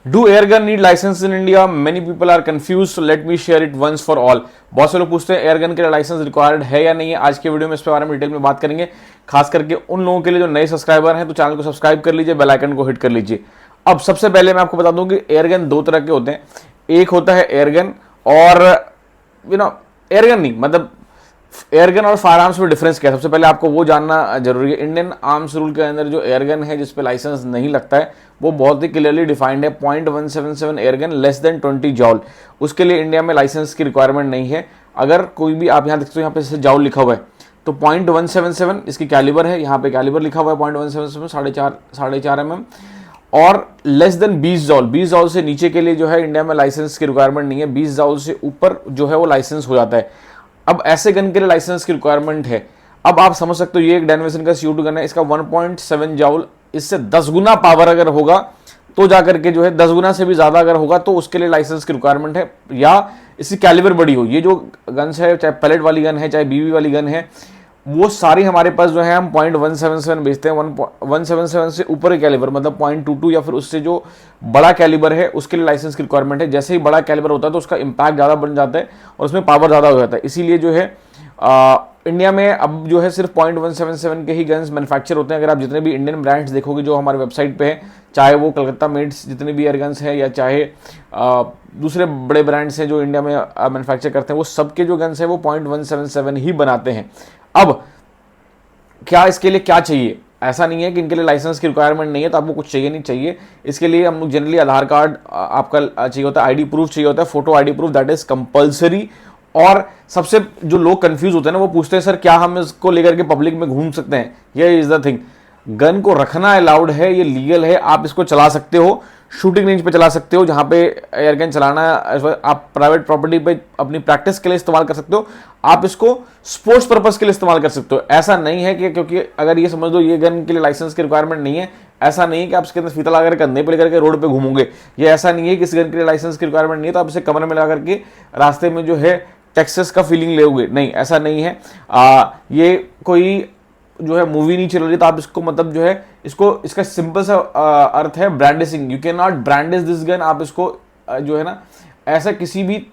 Do airgun need license in India? Many people are confuse, so let me share it once for all. बहुत से लोग पूछते हैं airgun के लिए लाइसेंस रिक्वायर्ड है या नहीं है। आज के वीडियो में इस बारे में डिटेल में बात करेंगे, खास करके उन लोगों के लिए जो नए सब्सक्राइबर हैं। तो चैनल को सब्सक्राइब कर लीजिए, बेल आइकन को हिट कर लीजिए। अब सबसे पहले मैं आपको बता दूं कि एयरगन दो तरह के होते हैं। एक होता है एयरगन और एयरगन नहीं, मतलब एयरगन और फायर आर्म्स में डिफरेंस क्या है, सबसे पहले आपको वो जानना जरूरी है। इंडियन आर्म्स रूल के अंदर जो एयरगन है जिसपे लाइसेंस नहीं लगता है वो बहुत ही क्लियरली डिफाइंड है। 0.177 एयरगन लेस देन 20 जॉल, उसके लिए इंडिया में लाइसेंस की रिक्वायरमेंट नहीं है। अगर कोई भी आप यहाँ देखते हो, यहाँ पे जैसे जॉल लिखा हुआ है तो 0.177 इसकी कैलिबर है, यहाँ पे कैलिबर लिखा हुआ है 0.177 साढ़े चार mm। और लेस देन 20 जॉल, 20 जॉल से नीचे के लिए जो है इंडिया में लाइसेंस की रिक्वायरमेंट नहीं है। 20 जॉल से ऊपर जो है वो लाइसेंस हो जाता है। अब ऐसे गन के लिए लाइसेंस की रिक्वायरमेंट है। अब आप समझ सकते हो ये एक डैनवेसन का CO2 गन है, इसका 1.7 जॉल, इससे 10 गुना पावर अगर होगा तो जाकर के जो है 10 गुना से भी ज्यादा अगर होगा तो उसके लिए लाइसेंस की रिक्वायरमेंट है, या इसकी कैलिबर बड़ी हो। ये जो गन्स है, चाहे पैलेट वाली गन है चाहे BB वाली गन है, वो सारी हमारे पास जो है हम 0.177 बेचते हैं। 177 से ऊपर के कैलिबर मतलब 0.22 या फिर उससे जो बड़ा कैलिबर है उसके लिए लाइसेंस की रिक्वायरमेंट है। जैसे ही बड़ा कैलिबर होता है तो उसका इंपैक्ट ज़्यादा बन जाता है और उसमें पावर ज़्यादा हो जाता है। इसीलिए जो है इंडिया में अब जो है सिर्फ 0.177 के ही गन्स मैन्युफैक्चर होते हैं। अगर आप जितने भी इंडियन ब्रांड्स देखोगे जो हमारे वेबसाइट पे है, चाहे वो कलकत्ता मेड्स जितने भी एयरगन्स हैं या चाहे दूसरे बड़े ब्रांड्स हैं जो इंडिया में मैन्युफैक्चर करते हैं, वो सबके जो गन्स हैं वो 0.177 ही बनाते हैं। अब क्या इसके लिए क्या चाहिए? ऐसा नहीं है कि इनके लिए लाइसेंस की रिक्वायरमेंट नहीं है तो आपको कुछ चाहिए नहीं चाहिए। इसके लिए हम लोग जनरली आधार कार्ड आपका चाहिए होता है, ID प्रूफ चाहिए होता है, photo ID proof, that is compulsory. और सबसे जो लोग कंफ्यूज होते हैं ना, वो पूछते हैं सर क्या हम इसको लेकर के पब्लिक में घूम सकते हैं? ये इज द थिंग, गन को रखना अलाउड है, ये लीगल है, आप इसको चला सकते हो, शूटिंग रेंज पे चला सकते हो, जहां पे एयरगन चलाना आप प्राइवेट प्रॉपर्टी पे अपनी प्रैक्टिस के लिए इस्तेमाल कर सकते हो, आप इसको स्पोर्ट्स पर्पस के लिए इस्तेमाल कर सकते हो। ऐसा नहीं है कि क्योंकि अगर ये समझ लो ये गन के लिए लाइसेंस की रिक्वायरमेंट नहीं है, ऐसा नहीं है कि आप इसके अंदर फीता लगा कर कंधे पे लेकर के रोड पे घूमोगे। ये ऐसा नहीं है कि इस गन के लिए लाइसेंस की रिक्वायरमेंट नहीं है तो आप इसे कमरे में लगा करके रास्ते में जो है टेक्सास का फीलिंग लोगे, नहीं, ऐसा नहीं है। ये कोई जो है मूवी नहीं चल रही तो आप इसको मतलब जो है इसको इसका सिंपल सा अर्थ है brandishing. You can not brandish this gun. आप इसको जो है ना ऐसा किसी भी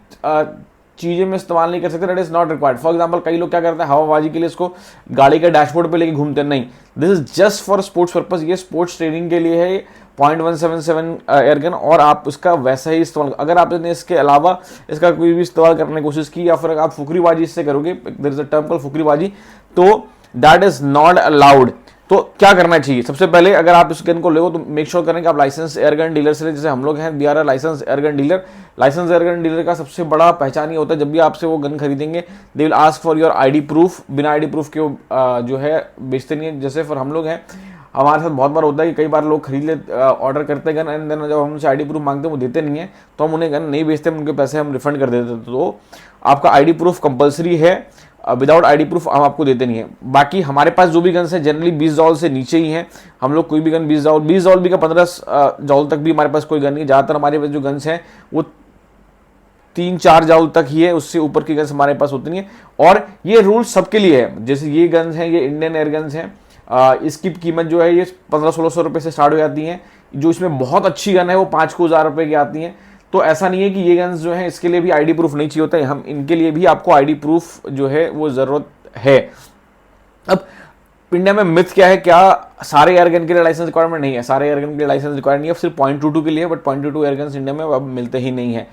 चीजें में इस्तेमाल नहीं कर सकते, that is not required. For example कई लोग क्या करते हैं, हवाबाजी के लिए इसको गाड़ी के डैशबोर्ड पे लेके घूमते हैं, नहीं, this is just for sports purpose. ये स्पोर्ट्स ट्रेनिंग के लिए है 0.177 एयरगन, और आप उसका वैसा ही इस्तेमाल। अगर आपने इसके अलावा इसका कोई भी इस्तेमाल करने की कोशिश की या फिर आप फुकरीबाजी इससे करोगे, there is a term called फुकरीबाजी, तो दैट इज नॉट अलाउड। तो क्या करना चाहिए? सबसे पहले अगर आप इस गन को ले तो मेक श्योर करें कि आप लाइसेंस एयरगन डीलर से, जैसे हम लोग हैं, we are a license airgun dealer. License airgun dealer का सबसे बड़ा पहचान ये होता है, जब भी आपसे वो गन खरीदेंगे they will ask for your ID proof. बिना ID प्रूफ के जो है बेचते नहीं है। जैसे फिर हम लोग हैं, हमारे साथ बहुत बार होता है कि कई बार लोग खरीद ले, ऑर्डर करते हैं गन, एंड देन जब हम उनसे ID प्रूफ मांगते हैं वो देते नहीं है, तो हम उन्हें गन नहीं बेचते, उनके पैसे हम रिफंड कर देते हैं। तो आपका ID प्रूफ कंपलसरी है, विदाउट ID प्रूफ हम आपको देते नहीं है। बाकी हमारे पास जो भी गन्स है जनरली 20 जॉल से नीचे ही हैं। हम लोग कोई भी गन 20 जॉल भी का 15 जॉल तक भी हमारे पास कोई गन नहीं। ज़्यादातर हमारे पास जो गन्स हैं वो 3-4 जॉल तक ही है, उससे ऊपर की गन्स हमारे पास होती नहीं है। और ये रूल सबके लिए है। जैसे ये गन्स हैं, ये इंडियन एयर गन्स हैं, इसकी कीमत जो है ये 1500-1600 रुपये से स्टार्ट हो जाती है। जो इसमें बहुत अच्छी गन है वो 5,000 रुपये की आती हैं। तो ऐसा नहीं है कि ये गन्स जो है इसके लिए भी ID प्रूफ नहीं चाहिए होता है, हम इनके लिए भी आपको ID प्रूफ जो है वो जरूरत है। अब इंडिया में मिथ क्या है, क्या सारे एयरगन के लिए लाइसेंस रिक्वायरमेंट नहीं है? सारे एयरगन के लिए लाइसेंस रिक्वायर्ड नहीं है, सिर्फ 0.22 के लिए, बट 0.22 एयरगन्स इंडिया में अब मिलते ही नहीं है।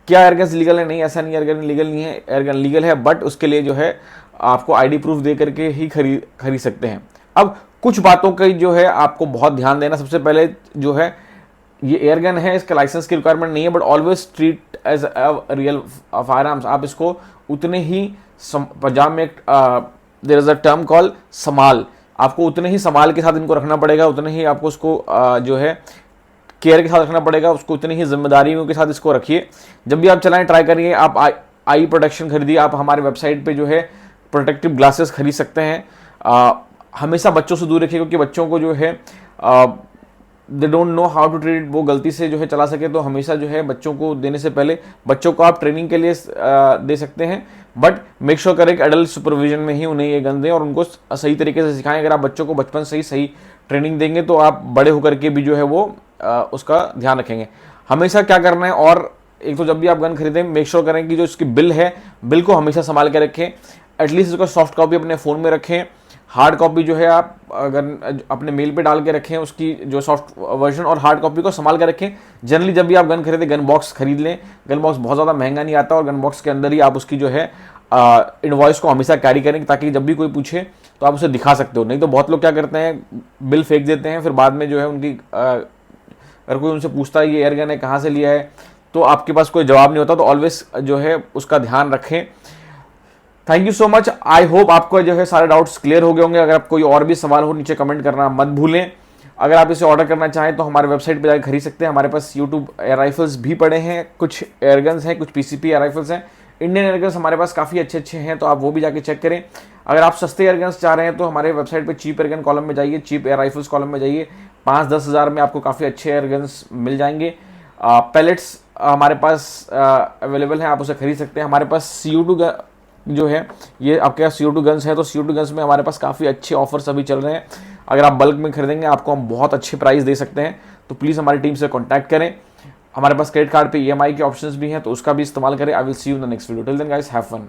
क्या एयरगन्स लीगल है? नहीं, ऐसा नहीं, एयरगन लीगल नहीं है। एयरगन लीगल है, बट उसके लिए जो है आपको ID प्रूफ दे करके ही खरीद सकते हैं। अब कुछ बातों का जो है आपको बहुत ध्यान देना। सबसे पहले जो है ये एयरगन है, इसका लाइसेंस की रिक्वायरमेंट नहीं है, but always treat as a real fire arms. आप इसको उतने ही पंजाब में there is a term call समाल, आपको उतने ही समाल के साथ इनको रखना पड़ेगा, उतने ही आपको उसको जो है केयर के साथ रखना पड़ेगा, उसको उतनी ही जिम्मेदारियों के साथ इसको रखिए। जब भी आप चलाएं ट्राई करिए, आप आई प्रोटेक्शन खरीदिए। आप हमारे वेबसाइट पे जो है प्रोटेक्टिव ग्लासेस खरीद सकते हैं। हमेशा बच्चों से दूर रखिए, क्योंकि बच्चों को जो है they don't know how to treat, वो गलती से जो है चला सके। तो हमेशा जो है बच्चों को देने से पहले बच्चों को आप ट्रेनिंग के लिए दे सकते हैं, बट मेक श्योर करें कि एडल्ट सुपरविजन में ही उन्हें ये गन दें और उनको सही तरीके से सिखाएं। अगर आप बच्चों को बचपन से ही सही ट्रेनिंग देंगे तो आप बड़े होकर के भी जो है वो उसका ध्यान रखेंगे। हमेशा क्या करना है, और एक तो जब भी आप गन खरीदें मेक श्योर करें कि जो इसकी बिल है, बिल को हमेशा संभाल के रखें। एटलीस्ट इसका सॉफ्ट कॉपी अपने फ़ोन में रखें, हार्ड कॉपी जो है आप अगर अपने मेल पे डाल के रखें उसकी जो सॉफ्ट वर्जन, और हार्ड कॉपी को संभाल के रखें। जनरली जब भी आप गन खरीदें गन बॉक्स खरीद लें। गन बॉक्स बहुत ज़्यादा महंगा नहीं आता, और गन बॉक्स के अंदर ही आप उसकी जो है इनवॉइस को हमेशा कैरी करें, ताकि जब भी कोई पूछे तो आप उसे दिखा सकते हो। नहीं तो बहुत लोग क्या करते हैं, बिल फेंक देते हैं, फिर बाद में जो है उनकी अगर कोई उनसे पूछता है ये एयरगन है कहाँ से लिया है, तो आपके पास कोई जवाब नहीं होता। तो ऑलवेज जो है उसका ध्यान रखें। Thank you so much. I hope आपको जो है सारे डाउट्स क्लियर हो गए होंगे। अगर आप कोई और भी सवाल हो नीचे कमेंट करना मत भूलें। अगर आप इसे ऑर्डर करना चाहें तो हमारे वेबसाइट पर जाकर खरीद सकते हैं। हमारे पास यूट्यूब एयर राइफल्स भी पड़े हैं, कुछ एयरगन्स हैं, कुछ पीसीपी एयर राइफल्स हैं। इंडियन एयरगन्स हमारे पास काफ़ी अच्छे हैं, तो आप वो भी जाके चेक करें। अगर आप सस्ते एयरगन्स चाह रहे हैं तो हमारे वेबसाइट पे चीप एयरगन कॉलम में जाइए, चीप एयर राइफल्स कॉलम में जाइए। 5-10 हज़ार में आपको काफ़ी अच्छे एयरगन्स मिल जाएंगे। पैलेट्स हमारे पास अवेलेबल हैं, आप उसे खरीद सकते हैं। हमारे पास CO2 जो है, ये आपके पास CO2 गन्स है, तो CO2 गन्स में हमारे पास काफ़ी अच्छे ऑफर्स अभी चल रहे हैं। अगर आप बल्क में खरीदेंगे आपको हम बहुत अच्छे प्राइस दे सकते हैं, तो प्लीज़ हमारी टीम से कॉन्टैक्ट करें। हमारे पास क्रेडिट कार्ड पे EMI के ऑप्शंस भी हैं, तो उसका भी इस्तेमाल करें। I will see you in the next video. Till then guys, have fun.